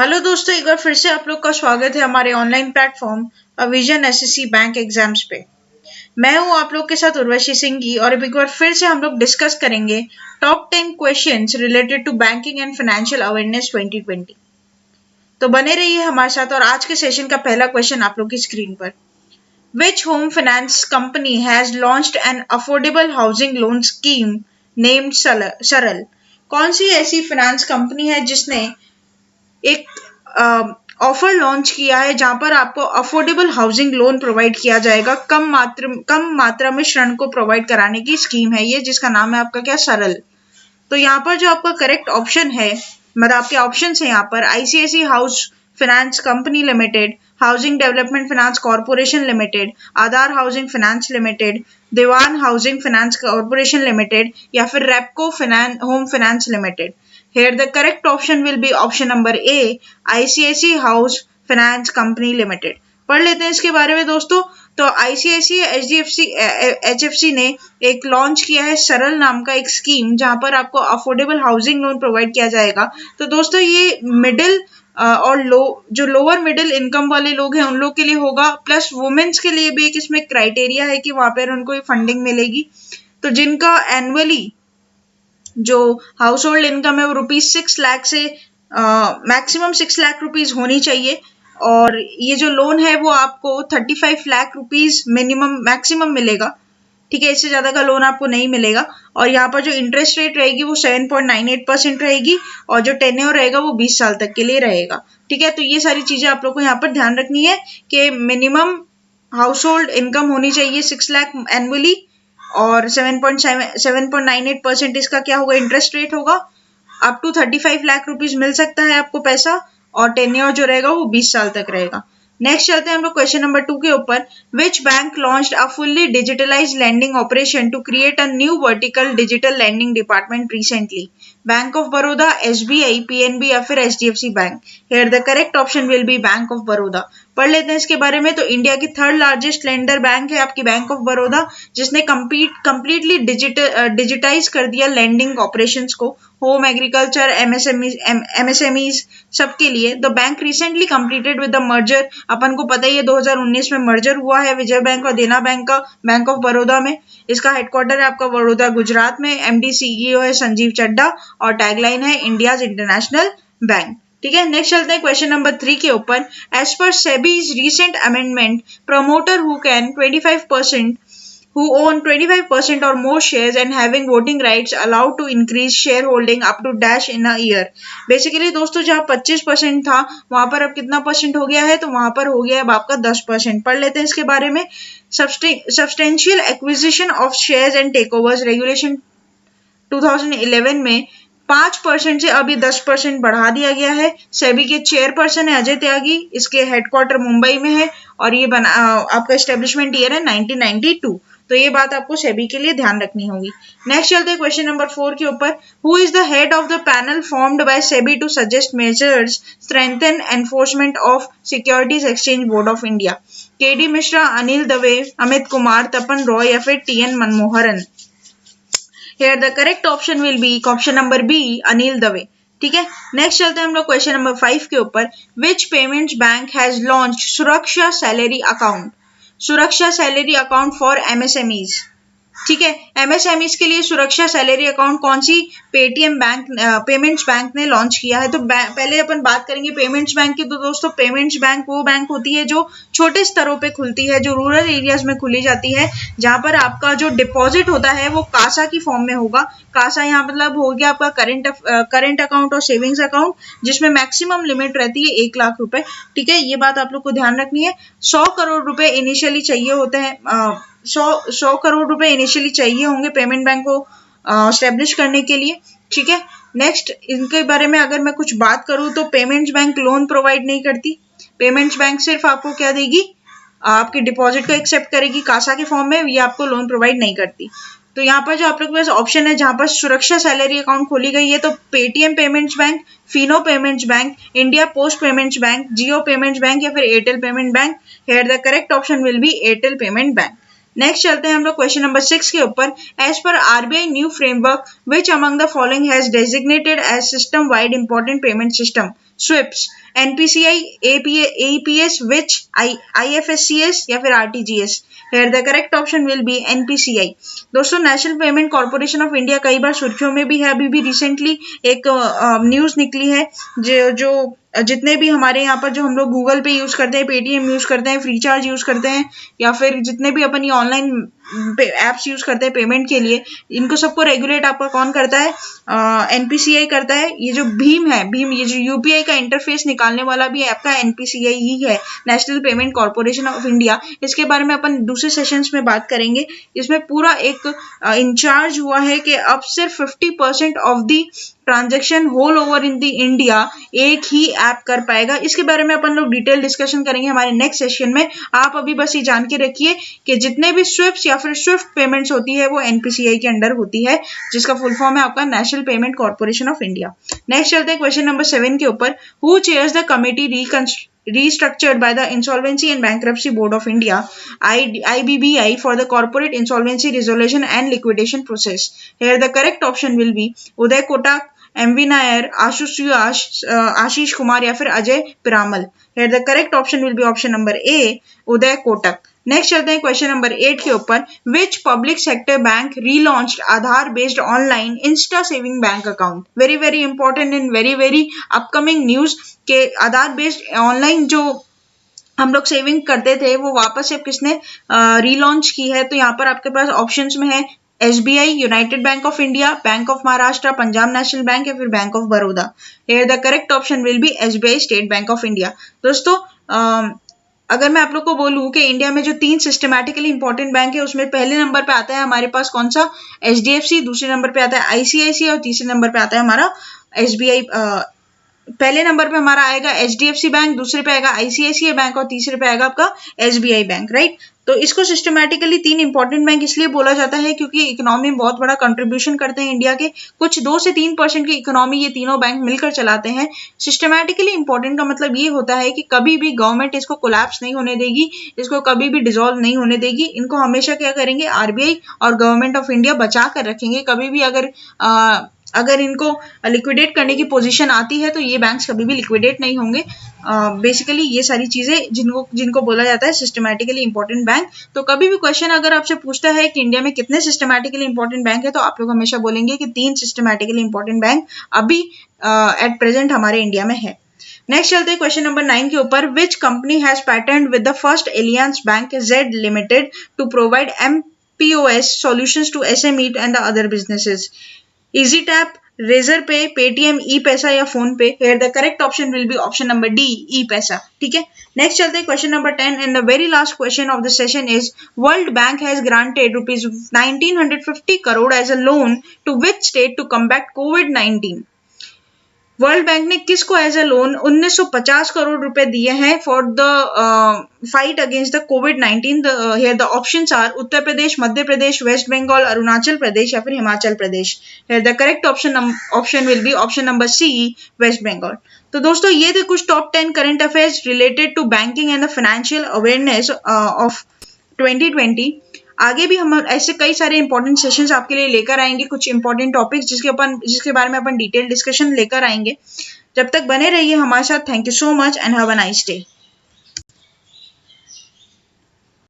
Hello दोस्तों, एक बार फिर से आप लोग का स्वागत है हमारे online platform vision SSC bank exams पे। मैं हूं आप लोग के साथ उर्वशी सिंघी और अब एक बार फिर से हम लोग डिस्कस करेंगे top 10 questions related to banking and financial awareness 2020। तो बने रहिए हमारे साथ। और आज के सेशन का पहला क्वेश्चन आप लोग की स्क्रीन पर, which home finance company has launched an affordable housing loan scheme named Saral. कौन सी ऐसी फाइनेंस कंपनी है जिसने एक ऑफर लॉन्च किया है जहां पर आपको अफोर्डेबल हाउसिंग लोन प्रोवाइड किया जाएगा, कम मात्रा में ऋण को प्रोवाइड कराने की स्कीम है ये, जिसका नाम है आपका क्या, सरल। तो यहाँ पर जो आपका करेक्ट ऑप्शन है, मतलब आपके ऑप्शन है यहाँ पर, ICICI house finance company limited, housing development finance corporation limited, Aadhaar housing finance limited, Dewan housing finance corporation limited, या फिर Repco home finance limited. Here the correct option will be option number A, ICICI House Finance Company Limited। पढ़ लेते हैं इसके बारे में दोस्तों। तो आईसीआईसीआई एचडीएफसी एचएफसी ने एक लॉन्च किया है सरल नाम का एक स्कीम, जहां पर आपको अफोर्डेबल हाउसिंग लोन प्रोवाइड किया जाएगा। तो दोस्तों ये मिडिल और जो लोअर मिडिल इनकम वाले लोग हैं उन लोग के लिए होगा, प्लस वुमेन्स के लिए भी एक इसमें क्राइटेरिया है कि वहां पर उनको फंडिंग मिलेगी। तो जिनका एनुअली जो हाउस होल्ड इनकम है वो ₹6 लाख से मैक्सिमम 6 लाख रुपीज होनी चाहिए। और ये जो लोन है वो आपको 35 लाख रुपीज मिनिमम मैक्सिमम मिलेगा। ठीक है, इससे ज्यादा का लोन आपको नहीं मिलेगा। और यहाँ पर जो इंटरेस्ट रेट रहेगी वो 7.98% रहेगी, और जो टेन्योर रहेगा वो 20 साल तक के लिए रहेगा। ठीक है, तो ये सारी चीजें आप लोग को यहाँ पर ध्यान रखनी है कि मिनिमम हाउस होल्ड इनकम होनी चाहिए 6 लाख एनुअली, और 7.98% इसका क्या होगा, इंटरेस्ट रेट होगा। अप टू 35 लाख रुपीज मिल सकता है आपको पैसा, और टेन्योर जो रहेगा वो 20 साल तक रहेगा। नेक्स्ट चलते हैं हम लोग क्वेश्चन नंबर 2 के ऊपर। Which bank launched a fully digitalised lending operation to create a new vertical digital lending department recently? Bank of Baroda, SBI, PNB या फिर HDFC bank. Here the correct option will be bank of Baroda. पढ़ लेते हैं इसके बारे में। तो India की थर्ड लार्जेस्ट लेंडर बैंक है आपकी बैंक ऑफ बड़ौदा, जिसने कंप्लीटली डिजिटाइज कर दिया लैंडिंग ऑपरेशंस को, होम, एग्रीकल्चर, एमएसएमईज सबके लिए। The bank recently completed with the merger. अपन को पता ही है 2019 में मर्जर हुआ है विजय बैंक और देना बैंक का बैंक ऑफ बड़ौदा में। इसका हेडक्वार्टर है आपका बड़ौदा गुजरात में। एमडी सीईओ है संजीव चड्डा, और टैगलाइन है इंडियाज इंटरनेशनल बैंक। ठीक है, नेक्स्ट चलते हैं क्वेश्चन नंबर 3 के ऊपर। एज पर SEBI's recent amendment, promoter who can 25% who own 25% or more shares and having voting rights allowed to increase shareholding up to dash in a year। Basically दोस्तों जहाँ 25% था वहां पर अब कितना परसेंट हो गया है, तो वहां पर हो गया अब आपका 10%। पढ़ लेते हैं इसके बारे में। Substantial acquisition of shares and takeovers regulation 2011 में 5% से अभी 10% बढ़ा दिया गया है। सेबी के चेयरपर्सन है अजय त्यागी, इसके हेडक्वार्टर मुंबई में है, और ये आपका एस्टेब्लिशमेंट ईयर है 1992। तो ये बात आपको सेबी के लिए ध्यान रखनी होगी। नेक्स्ट चलते हैं क्वेश्चन नंबर 4 के ऊपर। Who is the head of the panel formed by SEBI to suggest measures strengthen enforcement of securities exchange board of India? KD Mishra, Anil Dave, Amit Kumar, Tapan Roy या फिर TN Manmoharan. Here the correct option will be option number B, Anil Dave. ठीक है, next चलते हैं हम लोग question number 5 के ऊपर। विच पेमेंट्स बैंक हैज लॉन्च सुरक्षा सैलरी अकाउंट? सुरक्षा सैलरी अकाउंट फॉर एमएसएमईज। ठीक है, एमएसएमईज के लिए सुरक्षा सैलरी अकाउंट कौन सी पेटीएम बैंक पेमेंट्स बैंक ने लॉन्च किया है? तो पहले अपन बात करेंगे पेमेंट्स बैंक की। तो दोस्तों पेमेंट्स बैंक वो बैंक होती है जो छोटे स्तरों पे खुलती है, जो रूरल एरियाज में खुली जाती है, जहां पर आपका जो डिपॉजिट होता है वो कासा की फॉर्म में होगा। कासा यहाँ मतलब हो गया आपका करंट अकाउंट और सेविंग्स अकाउंट, जिसमें मैक्सिमम लिमिट रहती है 1 लाख रुपए। ठीक है, ये बात आप लोग को ध्यान रखनी है। 100 करोड़ रुपए इनिशियली चाहिए होते हैं, 100 करोड़ रुपए इनिशियली चाहिए होंगे पेमेंट बैंक को एस्टेब्लिश करने के लिए। ठीक है, नेक्स्ट इनके बारे में अगर मैं कुछ बात करूं तो पेमेंट्स बैंक लोन प्रोवाइड नहीं करती। पेमेंट्स बैंक सिर्फ आपको क्या देगी, आपके डिपॉजिट को एक्सेप्ट करेगी कासा के फॉर्म में, ये आपको लोन प्रोवाइड नहीं करती। तो यहाँ पर जो आप लोग के पास ऑप्शन है जहां पर सुरक्षा सैलरी अकाउंट खोली गई है, तो Paytm payments bank, Fino payments bank, India post payments bank, Jio payments bank या फिर Airtel payment bank. Here the correct option will be Airtel payment bank. Next चलते हैं हम लोग क्वेश्चन नंबर 6 के ऊपर। एज पर RBI new framework which among the following has designated as system wide important payment system स्विप्स, NPCI, AEPS, which IFSCS या फिर RTGS. Here the correct option will be NPCI। दोस्तों national payment corporation of India कई बार सुर्खियों में भी है। अभी भी रिसेंटली एक न्यूज निकली है जो जितने भी हमारे यहाँ पर जो हम लोग गूगल पे यूज करते हैं, पेटीएम यूज करते हैं, फ्री चार्ज यूज करते हैं, या फिर जितने भी अपन ये ऑनलाइन एप्स यूज करते हैं पेमेंट के लिए, इनको सबको रेगुलेट आपका कौन करता है? एनपीसीआई करता है। ये जो भीम है, भीम ये जो यूपीआई का इंटरफेस निकालने वाला भी ऐप का एनपीसीआई ही है, national payment corporation of India. इसके बारे में अपन दूसरे सेशंस में बात करेंगे। इसमें पूरा एक इंचार्ज हुआ है कि अब सिर्फ 50% of the transaction whole over in the India एक ही ऐप कर पाएगा। इसके बारे में अपन लोग डिटेल डिस्कशन करेंगे हमारे नेक्स्ट सेशन में। आप अभी बस ये जान के रखिए कि जितने भी स्विफ्ट या फिर स्विफ्ट पेमेंट्स होती है वो एनपीसीआई के अंडर होती है, जिसका फुल फॉर्म है आपका national payment corporation of India. Next चलते हैं क्वेश्चन नंबर 7 के ऊपर। Who chairs the committee restructured by the Insolvency and Bankruptcy Board of India (IBBI) for the corporate insolvency resolution and liquidation process? Here the correct option will be Uday Kotak, MV Nair, Ashish Kumar या फिर Ajay Piramal. Here the correct option will be option number A, Uday Kotak. Next चलते हैं question number 8 के ऊपर। Which public sector bank relaunched Aadhaar based online insta saving bank account? Very very important and very very upcoming news के Aadhaar based online जो हम लोग saving करते थे वो वापस से किसने रीलॉन्च की है? तो यहाँ पर आपके पास ऑप्शंस में है SBI, United bank of India, bank of Maharashtra, Punjab national bank या फिर bank of Baroda. Here the correct option will B SBI, state bank of India. दोस्तों अगर मैं आप लोग को बोलूं कि इंडिया में जो 3 सिस्टमैटिकली इंपॉर्टेंट बैंक है उसमें पहले नंबर पे आता है हमारे पास कौन सा? एचडीएफसी, दूसरे नंबर पे आता है आईसीआईसीआई और तीसरे नंबर पे आता है हमारा एसबीआई। पहले नंबर पे हमारा आएगा एचडीएफसी बैंक, दूसरे पे आएगा आईसीआईसीआई बैंक और तीसरे पे आएगा आपका एसबीआई बैंक, राइट। तो इसको सिस्टमैटिकली 3 इंपॉर्टेंट बैंक इसलिए बोला जाता है क्योंकि इकोनॉमी में बहुत बड़ा कंट्रीब्यूशन करते हैं इंडिया के। कुछ 2 से 3% की इकोनॉमी ये तीनों बैंक मिलकर चलाते हैं। सिस्टमैटिकली इंपॉर्टेंट का मतलब ये होता है कि कभी भी गवर्नमेंट इसको कोलैप्स नहीं होने देगी, इसको कभी भी डिसॉल्व नहीं होने देगी। इनको हमेशा क्या करेंगे? आरबीआई और गवर्नमेंट ऑफ इंडिया बचा कर रखेंगे। कभी भी अगर इनको लिक्विडेट करने की पोजीशन आती है तो ये बैंक्स कभी भी लिक्विडेट नहीं होंगे। बेसिकली ये सारी चीजें जिनको बोला जाता है सिस्टमैटिकली इंपॉर्टेंट बैंक। तो कभी भी क्वेश्चन अगर आपसे पूछता है कि इंडिया में कितने सिस्टमैटिकली इंपॉर्टेंट बैंक है तो आप लोग हमेशा बोलेंगे कि 3 सिस्टमैटिकली इंपॉर्टेंट बैंक अभी एट प्रेजेंट हमारे इंडिया में है। नेक्स्ट चलते हैं क्वेश्चन नंबर 9 के ऊपर। Which company has partnered with the first alliance bank Z limited to provide MPOS solutions to SME and the other businesses? Easy Tap, Razorpay, Paytm, ePaisa या phone पे। Here the correct option will be option number D, ई पैसा। ठीक है। Next चलते हैं question number 10 and the very last question of the session is World Bank has granted rupees 1950 crore as a loan to which state to combat कोविड-19? World Bank ने किसको as a loan 1950 crore रुपए दिए हैं for the fight against the कोविड-19? Here the options are Uttar Pradesh, Madhya Pradesh, West Bengal, Arunachal Pradesh या फिर Himachal Pradesh. Here the correct option will be option number C, West Bengal. तो दोस्तों ये थे कुछ top 10 current affairs related to banking and the financial awareness of 2020। आगे भी हम ऐसे कई सारे इंपॉर्टेंट सेशंस आपके लिए लेकर आएंगे, कुछ इंपॉर्टेंट टॉपिक्स जिसके बारे में अपन डिटेल डिस्कशन लेकर आएंगे। जब तक बने रहिए हमारे साथ। Thank you so much and have a nice day.